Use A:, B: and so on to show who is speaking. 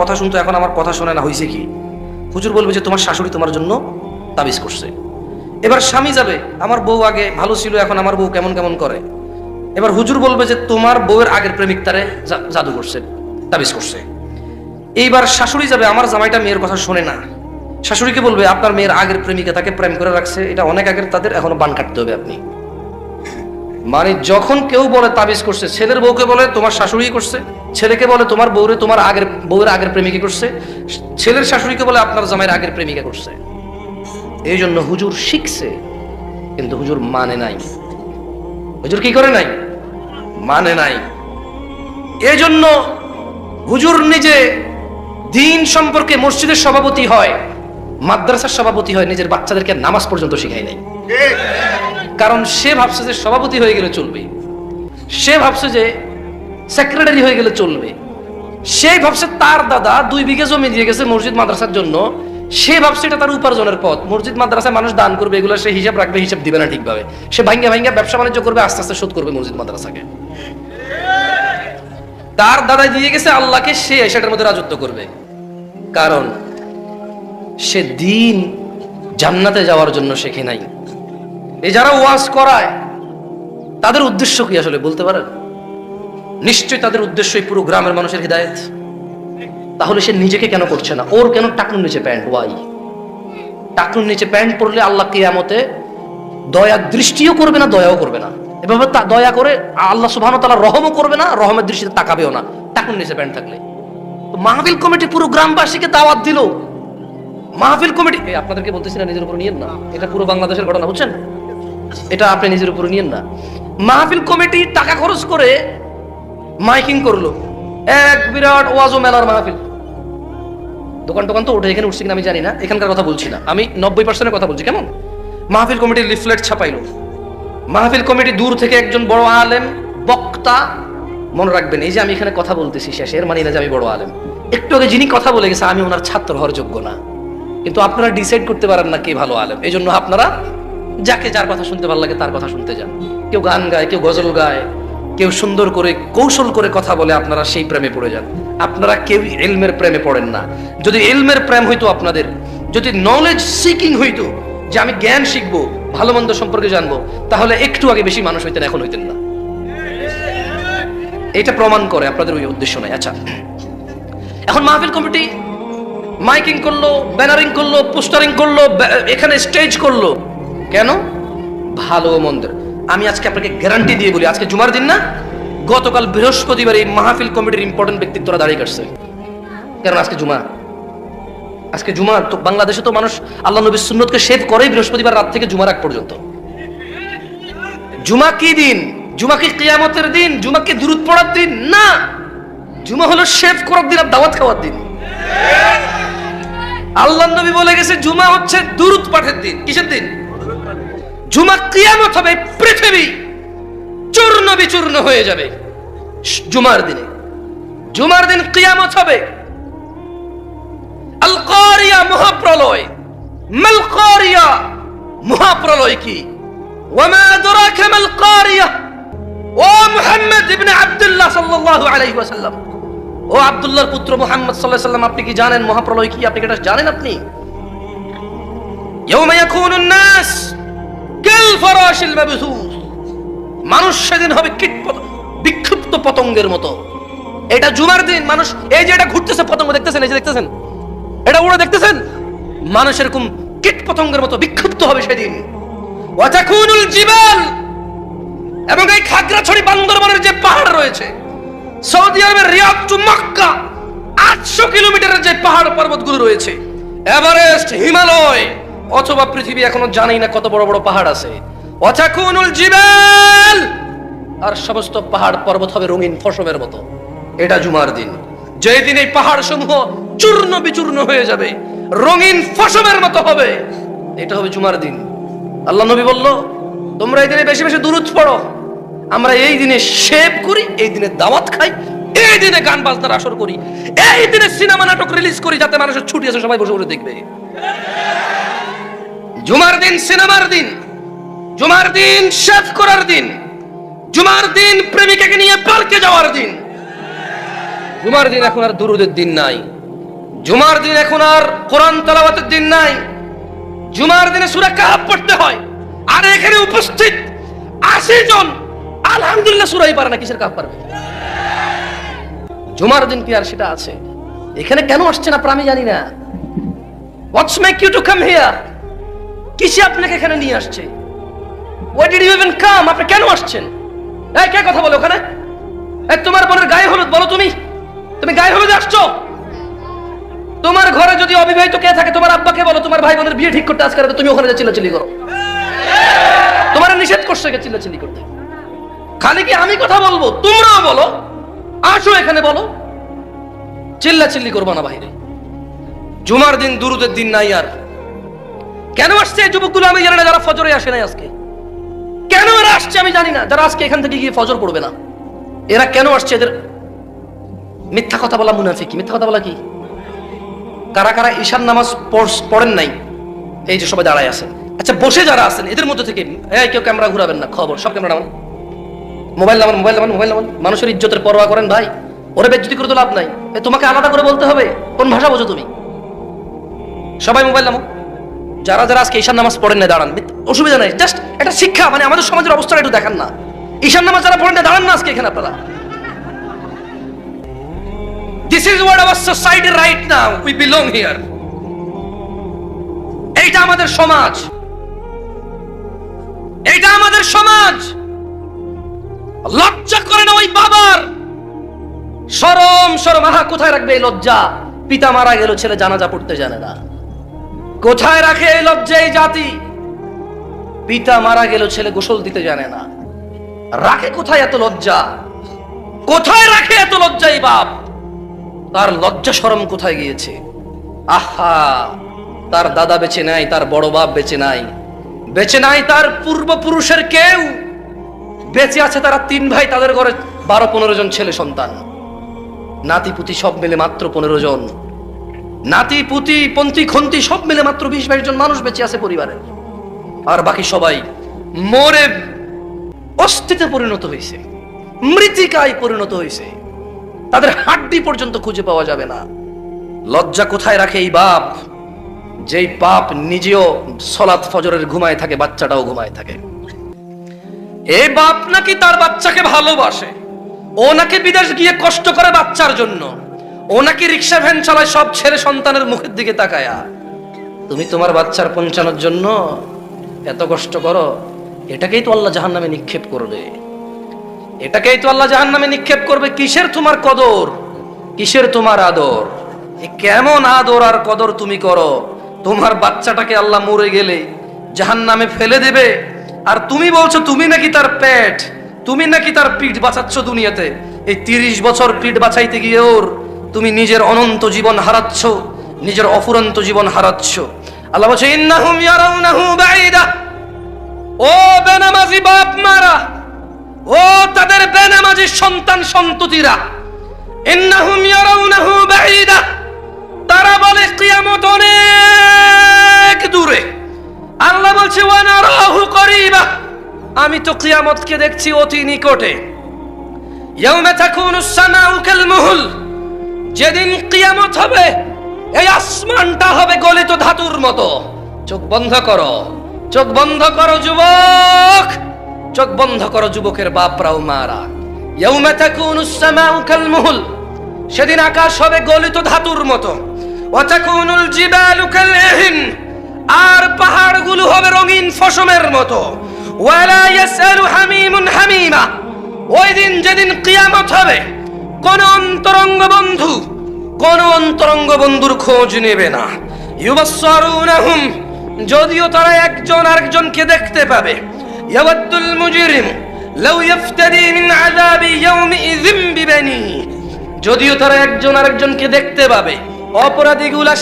A: কথা শুনতো, এখন আমার কথা শোনে না, হয়েছে কি? হুজুর বলবে যে তোমার শাশুড়ি তোমার জন্য তাবিজ করছে। এবার স্বামী যাবে, আমার বউ আগে ভালো ছিল, এখন আমার বউ কেমন কেমন করে। এবার হুজুর বলবে যে তোমার বউয়ের আগের প্রেমিক তারে জাদু করছে, তাবিজ করছে। এইবার শাশুড়ি যাবে, আমার জামাইটা মেয়ের কথা শোনে না। শাশুড়িকে বলবে আপনার মেয়ের আগের প্রেমিকা তাকে প্রেম করে রাখছে, এটা অনেক আগের, তাদের এখনো বান কাটতে হবে আপনি। মানে যখন কেউ বলে তাবিজ করছে, ছেলের বউকে বলে তোমার শাশুড়ি করছে, ছেলেকে বলে তোমার বউরে তোমার আগের বউয়ের আগের প্রেমিকা করছে, ছেলের শাশুড়িকে বলে আপনার জামাইয়ের আগের প্রেমিকা করছে। এই জন্য হুজুর শিখছে, কিন্তু হুজুর মানে নাই। হুজুর কি করে নাই? মানে নাই। এই জন্য হুজুর নিজে দিন সম্পর্কে মসজিদের সভাপতি হয়, মাদ্রাসার সভাপতি হয়, নিজের বাচ্চাদেরকে নামাজ পর্যন্ত শিখায় নাই। কারণ সে ভাবছে যে সভাপতি হয়ে গেলে চলবে, সে ভাবছে যে সেক্রেটারি হয়ে গেলে চলবে, সে ভাবছে তার দাদা 2 বিঘা জমি দিয়ে গেছে মসজিদ মাদ্রাসার জন্য, সে ভাবছে এটা তার উপার্জনের পথ। মসজিদ মাদ্রাসায় মানুষ দান করবে, এগুলো সে হিসাব রাখবে, হিসাব দিবে না ঠিকভাবে। সে ভাঙ্গা ভাঙ্গা ব্যবসা বাণিজ্য করবে, আস্তে আস্তে শোধ করবে মসজিদ মাদ্রাসাকে। তার দাদা দিয়ে গেছে আল্লাহকে, সে সেটার মধ্যে রাজত্ব করবে। কারণ সে দিন জান্নাতে যাওয়ার জন্য শেখে নাই। এই যারা ওয়াজ করায় তাদের উদ্দেশ্য কি আসলে বলতে পারেন? নিশ্চয়ই তাদের উদ্দেশ্যই পুরো গ্রামের মানুষের হিদায়েত। তাহলে সে নিজেকে কেন করছে না? ওর কেন টাকনুর নিচে প্যান্ট? ওয়াই? টাকনুর নিচে প্যান্ট পরলে আল্লাহ কিয়ামতে দয়া দৃষ্টিও করবে না, দয়াও করবে না। এভাবে দয়া করে আল্লাহ সুবহানাহু ওয়া তাআলা রহমও করবে না, রহমের দৃষ্টিতে তাকাবেও না টাকনুর নিচে প্যান্ট থাকলে। তো মাহফিল কমিটি পুরো গ্রামবাসীকে দাওয়াত দিল। মাহফিল কমিটি, আপনাদেরকে বলতেছি না নিজের উপর নিয়েন না, এটা পুরো বাংলাদেশের ঘটনা, বুঝছেন? এটা আপনি নিজের উপর নিয়েন না। মাহফিল কমিটি টাকা খরচ করে মাইকিং করলো, এক বিরাট ওয়াজ ও মেলার মাহফিল। দোকান টোকান তো ওঠে, এখানে উঠছে কিনা আমি জানি না, এখানকার কথা বলছি না, আমি 90% কথা বলছি। কেমন মাহফিল কমিটির লিফলেট ছাপাইলো। মাহফিল কমিটি দূর থেকে একজন বড় আলেম বক্তা, মনে রাখবেন এই যে আমি এখানে কথা বলতেছি শেষে এর মানে না যে আমি বড় আলেম। একটু আগে যিনি কথা বলে গেছে আমি ওনার ছাত্র হওয়ার যোগ্য না, কিন্তু আপনারা ডিসাইড করতে পারেন না কে ভালো আলেম। এই জন্য আপনারা যাকে যার কথা শুনতে ভালো লাগে তার কথা শুনতে যান। কেউ গান গায়, কেউ গজল গায়, কেউ সুন্দর করে কৌশল করে কথা বলে, আপনারা সেই প্রেমে পড়ে যান। আপনারা কেউ ইলমের প্রেমে পড়েন না। যদি ইলমের প্রেম হইতো আপনাদের, যদি নলেজ সিকিং হইতো, যে আমি জ্ঞান শিখবো, ভালো মন্দ সম্পর্কে জানবো, তাহলে একটু আগে বেশি মানুষ হইতেন, এখন হইতেন না। এটা প্রমাণ করে আপনাদের ওই উদ্দেশ্য নাই। আচ্ছা, এখন মাহফিল কমিটি মাইকিং করলো, ব্যানারিং করলো, পোস্টারিং করলো, এখানে স্টেজ করলো। কেন? ভালো মন্দের। আমি আজকে আপনাকে গ্যারান্টি দিয়ে বলি, আজকে জুমার দিন না, গতকাল বৃহস্পতিবার এই মাহফিল কমিটির ইম্পর্টেন্ট ব্যক্তিত্বরা দাঁড়িয়ে কাটছে। কারণ আজকে জুমা, আজকে জুমা। তো বাংলাদেশে তো মানুষ আল্লাহ নবীর সুন্নতকে শেভ করেই বৃহস্পতিবার রাত থেকে জুমার আগ পর্যন্ত। জুমা কি দিন? জুমা কি কিয়ামতের দিন? জুমা কি দুরূদ পড়ার দিন? না, জুমা হলো শেভ করার দিন আর দাওয়াত খাওয়ার দিন। আল্লাহ নবী বলে গেছে জুমা হচ্ছে দুরূদ পাঠের দিন। কিসের দিন? জুমা। কিয়ামত হবে, পৃথিবী চূর্ণ বিচূর্ণ হয়ে যাবে জুমার দিনে। জুমার দিন কিয়ামত হবে। আল কারিয়া, মহাপ্রলয়। মাল কারিয়া, মহাপ্রলয় কি? ওয়ামা আদরাকা মাল কারিয়া। ও মুহাম্মদ ইবনে আব্দুল্লাহ সাল্লাল্লাহু আলাইহি ওয়াসাল্লাম, ও আব্দুল্লাহর পুত্র মুহাম্মদ সাল্লাল্লাহু আলাইহি ওয়াসাল্লাম, আপনি কি জানেন মহাপ্রলয় কি? আপনি কি এটা জানেন? আপনি ইয়াউমা ইয়াকুনুন নাস কাল ফারাশিল মাবথুস, মানুষ সেদিন হবে বিক্ষিপ্ত পতঙ্গের মতো। এটা জুমার দিন। মানুষ এই যে এটা ঘুরতেছে পতঙ্গ, দেখতেছেন? এই যে দেখতেছেন, এটা উড়ে দেখতেছেন? মানুষ এরকম কীট পতঙ্গের মতো বিক্ষিপ্ত হবে সেদিন। ওয়া তাকুনুল জিবাল, এবং এই খাগড়াছড়ি বান্দরবানের যে পাহাড় রয়েছে, সৌদি আরবের রিয়াদ টু মক্কা 800 কিলোমিটারের যে পাহাড় পর্বতগুলো রয়েছে, এভারেস্ট, হিমালয়, অথবা পৃথিবী এখনো জানেই না কত বড় বড় পাহাড় আছে। ওয়া তাকুনুল জিবাল, আর সমস্ত পাহাড় পর্বত হবে রঙিন ফসমের মতো। এটা জুমার দিন, যেই দিন এই পাহাড় সমূহ চূর্ণ বিচূর্ণ হয়ে যাবে, রঙিন ফসমের মতো হবে। এটা হবে জুমার দিন। আল্লাহ নবী বলল তোমরা এই দিনে বেশি বেশি দুরূদ পড়ো। আমরা এই দিনে শেভ করি, এই দিনে দাওয়াত খাই, এই দিনে গান বাজনার আসর করি, এই দিনে সিনেমা নাটক রিলিজ করি, যাতে মানুষের ছুটি আছে সবাই বসে বসে দেখবে। জুমার দিন সিনেমার দিন, জুমার দিন শেভ করার দিন, জুমার দিন প্রেমিকাকে নিয়ে পার্কে যাওয়ার দিন। জুমার দিন এখন আর দুরূদের দিন নাই। জুমার দিন এখন আর কোরআন তেলাওয়াতের দিন নাই, জুমার দিনে সূরা কাহফ পড়তে হয়। আর এখানে উপস্থিত 80 জন আলহামদুলিল্লাহ সূরাই পারে না, কিসের কাহফ পারবে? জুমার দিন কি আর সেটা আছে? এখানে কেন আসছেন আপনারা আমি জানি না। What's make you to come here? কিসে আপনাকে এখানে নিয়ে আসছে? What did you even come? আপনি কেন আসছেন? এই কে কথা বলে ওখানে? এই তোমার বোনের গায়ে হলুদ, বলো তুমি গায়ে হলুদে আসছো? তোমার ঘরে যদি অবিবাহিত কে থাকে তোমার আব্বাকে বলো তোমার ভাই বোনের বিয়ে ঠিক করতে আজকে রাতে তুমি ওখানে চিল্লাচিল্লি করো। তোমার নিষেধ করছে কে চিল্লাচিল্লি করতে? খালি কি আমি কথা বলবো? তোমরাও বলো, আসো এখানে বলো, চিল্লাচিল্লি করবো না বাইরে। জুমার দিন দুরুদের দিন নাই। আর কেন আসছে এই যুবকগুলো আমি জানি না, যারা ফজরে আসে নাই আজকে। কেন এরা আসছে আমি জানি না, যারা আজকে এখান থেকে গিয়ে ফজর পড়বে না। এরা কেন আসছে? এদের মিথ্যা কথা বলা মুনাফিকি। মিথ্যা কথা বলা কি? কারা কারা ঈশার নামাজ পড়েন নাই? এই যে সবাই দাঁড়ায় আছেন। আচ্ছা বসে যারা আছেন এদের মধ্যে থেকে কেউ ক্যামেরা ঘুরাবেন না, খবর সব ক্যামেরা নামান, মোবাইল নামান, মোবাইল নামান। মানুষের ইজ্জতের পরোয়া করেন ভাই, ওরে বেজ্জতি করে তো লাভ নাই। তোমাকে আলাদা করে বলতে হবে? কোন ভাষা বোঝো তুমি? সবাই মোবাইল নামো। যারা যারা আজকে ঈশার নামাজ পড়েন না দাঁড়ান, অসুবিধা নাই, জাস্ট একটা শিক্ষা, মানে আমাদের সমাজের অবস্থাটা একটু দেখান না। ঈশার নামাজ যারা পড়েন না দাঁড়ান না আজকে এখানে আপনারা। This is what our society right now. We belong here. এইটা আমাদের সমাজ, এইটা আমাদের সমাজ। লজ্জা করে না ওই বাবার? শরম আহা, কোথায় রাখবে এই লজ্জা? পিতা মারা গেল, ছেলে জানাজা পড়তে জানে না। কোথায় রাখে এই লজ্জা এই জাতি? পিতা মারা গেল, ছেলে গোসল দিতে জানে না। রাখে কোথায় এত লজ্জা? কোথায় রাখে এত লজ্জা এই বাপ? তার লজ্জা শরম কোথায় গিয়েছে? আহা, তার দাদা বেঁচে নাই, তার বড় বাপ বেঁচে নাই, বেঁচে নাই তার পূর্বপুরুষের কেউ। বেঁচে আছে তারা 3 ভাই, তাদের ঘরে 12-15 জন ছেলে সন্তান। নাতি পুতি সব মিলে মাত্র 15 জন। নাতি পুতি পন্থী খন্তি সব মিলে মাত্র 20-22 জন মানুষ বেঁচে আছে পরিবারে। আর বাকি সবাই মরে অস্থিতে পরিণত হয়েছে, মৃত্তিকায় পরিণত হয়েছে। তাদের হাড্ডি পর্যন্ত খুঁজে পাওয়া যাবে না। লজ্জা কোথায় রাখে এই বাপ? যেই বাপ নিজেও সালাত ফজরের ঘুমায় থাকে, বাচ্চাটাও ঘুমায় থাকে। এই বাপ নাকি তার বাচ্চাকে ভালোবাসে, ও নাকি বিদেশ গিয়ে কষ্ট করে বাচ্চার জন্য, ও নাকি রিক্সা ভ্যান চালায় সব ছেলে সন্তানের মুখের দিকে তাকায়া। তুমি তোমার বাচ্চার পৌঁছানোর জন্য এত কষ্ট করো, এটাকেই তো আল্লাহ জাহান্নামে নিক্ষেপ করবে। এটাকেই তো আল্লাহ জাহান্নামে নিক্ষেপ করবে। কিসের তোমার কদর, কিসের তোমার আদর? কেমন আদর আর কদর তুমি করো? তোমার বাচ্চাটাকে আল্লাহ মরে গেলে জাহান্নামে ফেলে দেবে, আর তুমি বলছো তুমি নাকি তার পেট, তুমি নাকি তার পিঠ বাঁচাচ্ছ দুনিয়াতে। এই 30 বছর পিঠ বাঁচাইতে গিয়ে ওর তুমি নিজের অনন্ত জীবন হারাচ্ছ, নিজের অফুরন্ত জীবন হারাচ্ছ। আল্লাহ বলছে ইন্নাহুম ইয়ারাউনাহু বাঈদা। ও বেনামাজি বাপ মারা, ও তাদের বেনামাজি সন্তান সন্ততিরা, ইন্নাহুম ইয়ারাউনাহু বাঈদা, তারা বলে কিয়ামত অনেক দূরে। আল্লাহ বলছে ওয়া নারাহু করিবা, আমি তো কিয়ামতকে দেখছি অতি নিকটে। ইয়াউমা তাকুনুস সামাউ কাল মুহল, যেদিন কিয়ামত হবে এই আসমানটা হবে গলিত ধাতুর মতো। চোখ বন্ধ করো, চোখ বন্ধ করো যুবক, চোখ বন্ধ করো যুবকের বাপরাও মারা। ইয়াউমা তাকুনুস সামাউ কাল মুহল, সেদিন আকাশ হবে গলিত ধাতুর মতো। ওয়া তাকুনুল জিবালু কাল ইহিন, আর পাহাড়গুলো হবে রঙিন ফসমের মতো। ওয়ালা ইয়াসআলু হামিমুন হামিমা, ওই দিন যেদিন কিয়ামত হবে কোন অন্তরঙ্গ বন্ধু কোন অন্তরঙ্গ বন্ধুর খোঁজ নেবে না। ইউবাসসারুনাহুম, যদিও তারা একজন আরেকজনকে দেখতে পাবে। ইয়াওয়াদ্দুল মুজরিম লাউ ইফতাদি মিন আযাবি ইয়াউমিযিন বিবানি, যদিও তারা একজন আরেকজনকে দেখতে পাবে, অপরাধীগুলা